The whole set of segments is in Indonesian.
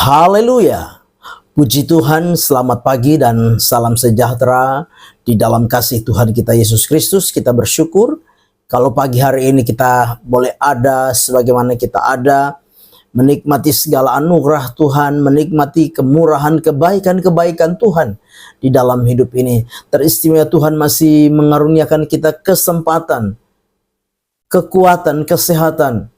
Haleluya. Puji Tuhan, selamat pagi dan salam sejahtera di dalam kasih Tuhan kita Yesus Kristus. Kita bersyukur kalau pagi hari ini kita boleh ada sebagaimana kita ada, menikmati segala anugerah Tuhan, menikmati kemurahan, kebaikan-kebaikan Tuhan di dalam hidup ini. Teristimewa Tuhan masih mengaruniakan kita kesempatan, kekuatan, kesehatan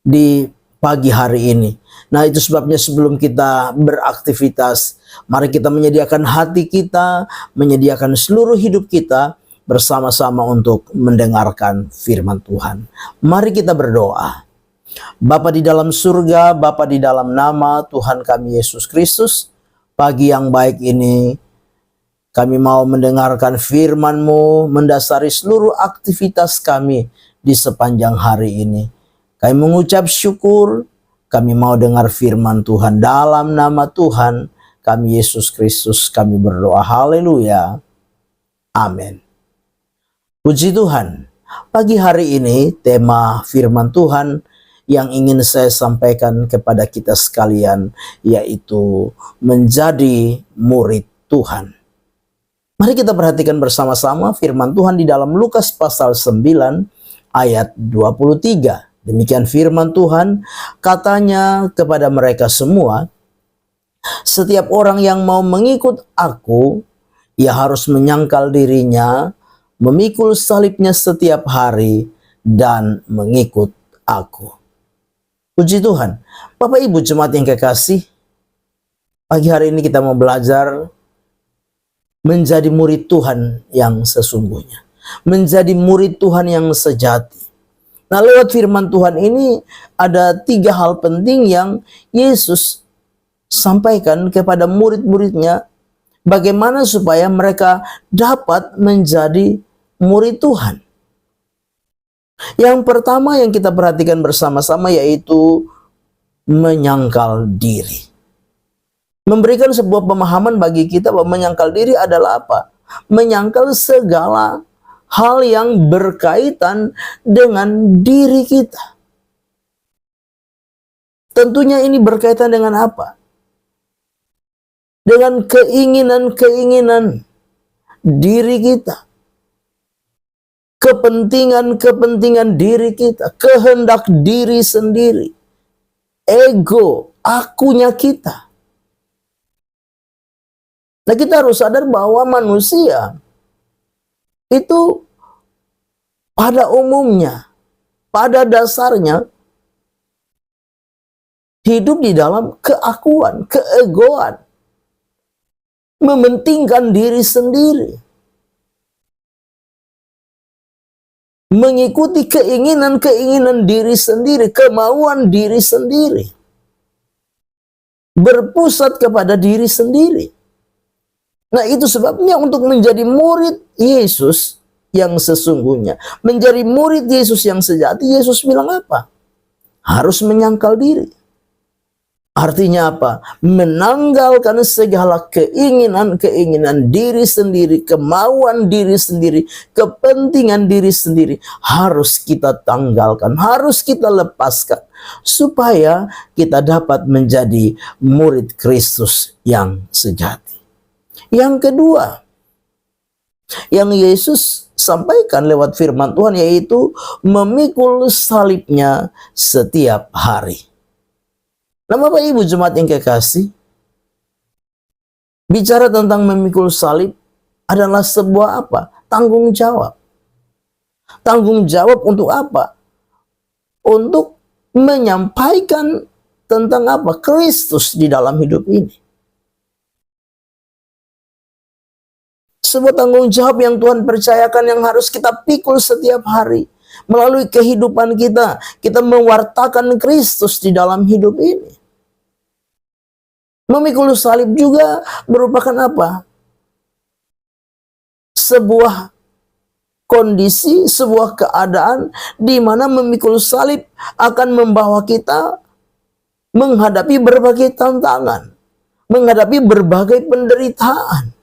di pagi hari ini. Nah, itu sebabnya sebelum kita beraktivitas, mari kita menyediakan hati kita, menyediakan seluruh hidup kita bersama-sama untuk mendengarkan firman Tuhan. Mari kita berdoa. Bapa di dalam surga, Bapa di dalam nama Tuhan kami Yesus Kristus, pagi yang baik ini kami mau mendengarkan firman-Mu, mendasari seluruh aktivitas kami di sepanjang hari ini. Kami mengucap syukur, kami mau dengar firman Tuhan. Dalam nama Tuhan kami Yesus Kristus kami berdoa. Haleluya. Amin. Puji Tuhan. Pagi hari ini tema firman Tuhan yang ingin saya sampaikan kepada kita sekalian, yaitu menjadi murid Tuhan. Mari kita perhatikan bersama-sama firman Tuhan di dalam Lukas pasal 9 ayat 23. Demikian firman Tuhan, katanya kepada mereka semua, setiap orang yang mau mengikut aku, ia harus menyangkal dirinya, memikul salibnya setiap hari, dan mengikut aku. Puji Tuhan. Bapak Ibu jemaat yang kekasih, pagi hari ini kita mau belajar menjadi murid Tuhan yang sesungguhnya. Menjadi murid Tuhan yang sejati. Nah, lewat firman Tuhan ini ada 3 hal penting yang Yesus sampaikan kepada murid-muridnya, bagaimana supaya mereka dapat menjadi murid Tuhan. Yang pertama yang kita perhatikan bersama-sama yaitu menyangkal diri. Memberikan sebuah pemahaman bagi kita bahwa menyangkal diri adalah apa? Menyangkal segala hal yang berkaitan dengan diri kita. Tentunya ini berkaitan dengan apa? Dengan keinginan-keinginan diri kita. Kepentingan-kepentingan diri kita. Kehendak diri sendiri. Ego, akunya kita. Nah, kita harus sadar bahwa manusia itu pada umumnya, pada dasarnya hidup di dalam keakuan, keegoan, mementingkan diri sendiri, mengikuti keinginan-keinginan diri sendiri, kemauan diri sendiri, berpusat kepada diri sendiri. Nah, itu sebabnya untuk menjadi murid Yesus yang sesungguhnya, menjadi murid Yesus yang sejati, Yesus bilang apa? Harus menyangkal diri. Artinya apa? Menanggalkan segala keinginan-keinginan diri sendiri, kemauan diri sendiri, kepentingan diri sendiri. Harus kita tanggalkan, harus kita lepaskan. Supaya kita dapat menjadi murid Kristus yang sejati. Yang kedua, yang Yesus sampaikan lewat firman Tuhan yaitu memikul salibnya setiap hari. Nah, Bapak Ibu jemaat yang kekasih, bicara tentang memikul salib adalah sebuah apa? Tanggung jawab. Tanggung jawab untuk apa? Untuk menyampaikan tentang apa? Kristus di dalam hidup ini. Sebuah tanggung jawab yang Tuhan percayakan yang harus kita pikul setiap hari. Melalui kehidupan kita, kita mewartakan Kristus di dalam hidup ini. Memikul salib juga merupakan apa? Sebuah kondisi, sebuah keadaan di mana memikul salib akan membawa kita menghadapi berbagai tantangan, menghadapi berbagai penderitaan.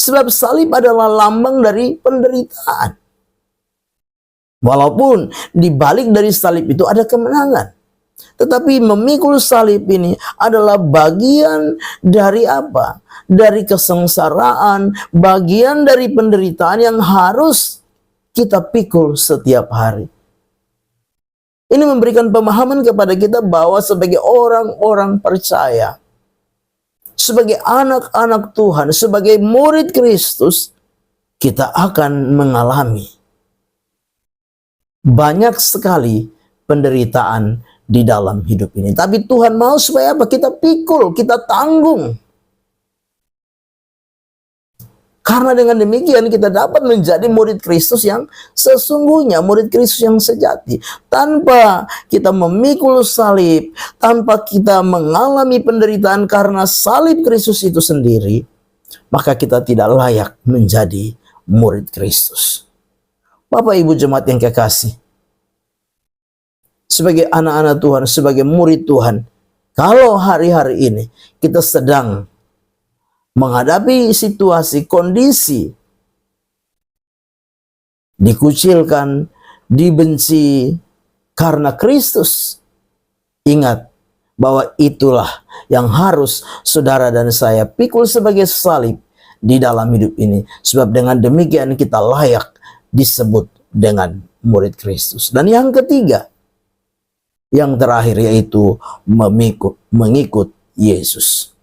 Sebab salib adalah lambang dari penderitaan. Walaupun di balik dari salib itu ada kemenangan. Tetapi memikul salib ini adalah bagian dari apa? Dari kesengsaraan, bagian dari penderitaan yang harus kita pikul setiap hari. Ini memberikan pemahaman kepada kita bahwa sebagai orang-orang percaya, sebagai anak-anak Tuhan, sebagai murid Kristus, kita akan mengalami banyak sekali penderitaan di dalam hidup ini. Tapi Tuhan mau supaya apa? Kita pikul, kita tanggung. Karena dengan demikian kita dapat menjadi murid Kristus yang sesungguhnya, murid Kristus yang sejati. Tanpa kita memikul salib, tanpa kita mengalami penderitaan karena salib Kristus itu sendiri, maka kita tidak layak menjadi murid Kristus. Bapak Ibu jemaat yang kekasih, sebagai anak-anak Tuhan, sebagai murid Tuhan, kalau hari-hari ini kita sedang menghadapi situasi, kondisi, dikucilkan, dibenci karena Kristus, ingat bahwa itulah yang harus saudara dan saya pikul sebagai salib di dalam hidup ini. Sebab dengan demikian kita layak disebut dengan murid Kristus. Dan yang ketiga, yang terakhir, yaitu mengikut Yesus.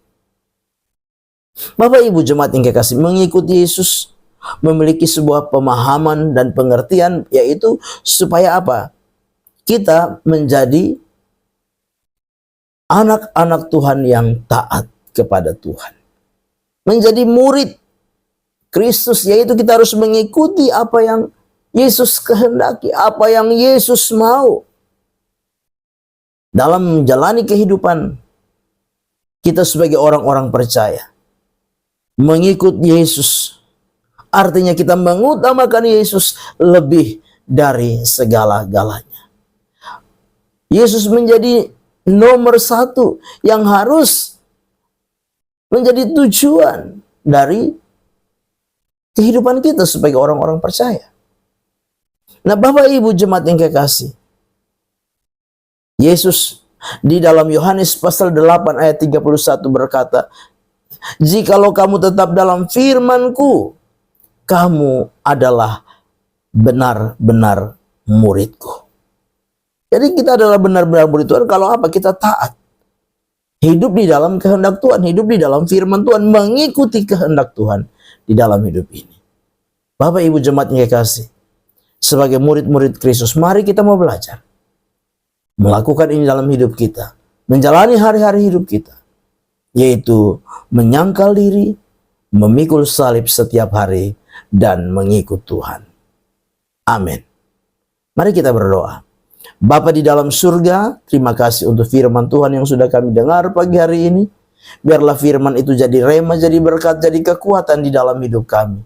Bapak Ibu jemaat yang kekasih, mengikut Yesus memiliki sebuah pemahaman dan pengertian, yaitu supaya apa? Kita menjadi anak-anak Tuhan yang taat kepada Tuhan. Menjadi murid Kristus, yaitu kita harus mengikuti apa yang Yesus kehendaki, apa yang Yesus mau. Dalam menjalani kehidupan kita sebagai orang-orang percaya, mengikut Yesus artinya kita mengutamakan Yesus lebih dari segala-galanya. Yesus menjadi nomor satu yang harus menjadi tujuan dari kehidupan kita sebagai orang-orang percaya. Nah, Bapak Ibu jemaat yang kekasih, Yesus di dalam Yohanes pasal 8 ayat 31 berkata, "Jikalau kamu tetap dalam firman-Ku, kamu adalah benar-benar murid-Ku." Jadi kita adalah benar-benar murid Tuhan kalau apa? Kita taat. Hidup di dalam kehendak Tuhan, hidup di dalam firman Tuhan, mengikuti kehendak Tuhan di dalam hidup ini. Bapak Ibu jemaat yang kekasih, sebagai murid-murid Kristus, mari kita mau belajar melakukan ini dalam hidup kita, menjalani hari-hari hidup kita, yaitu menyangkal diri, memikul salib setiap hari, dan mengikut Tuhan. Amin. Mari kita berdoa. Bapa di dalam surga, terima kasih untuk firman Tuhan yang sudah kami dengar pagi hari ini. Biarlah firman itu jadi rema, jadi berkat, jadi kekuatan di dalam hidup kami.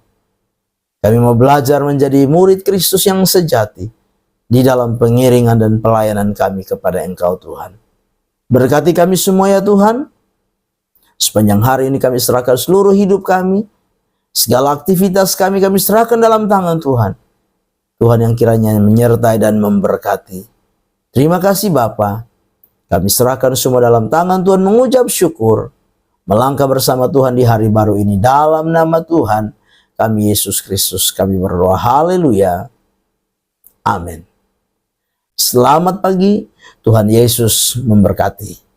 Kami mau belajar menjadi murid Kristus yang sejati di dalam pengiringan dan pelayanan kami kepada Engkau Tuhan. Berkati kami semua ya Tuhan. Sepanjang hari ini kami serahkan seluruh hidup kami. Segala aktivitas kami serahkan dalam tangan Tuhan. Tuhan yang kiranya menyertai dan memberkati. Terima kasih Bapa. Kami serahkan semua dalam tangan Tuhan, mengucap syukur. Melangkah bersama Tuhan di hari baru ini. Dalam nama Tuhan kami Yesus Kristus kami berdoa. Haleluya. Amin. Selamat pagi, Tuhan Yesus memberkati.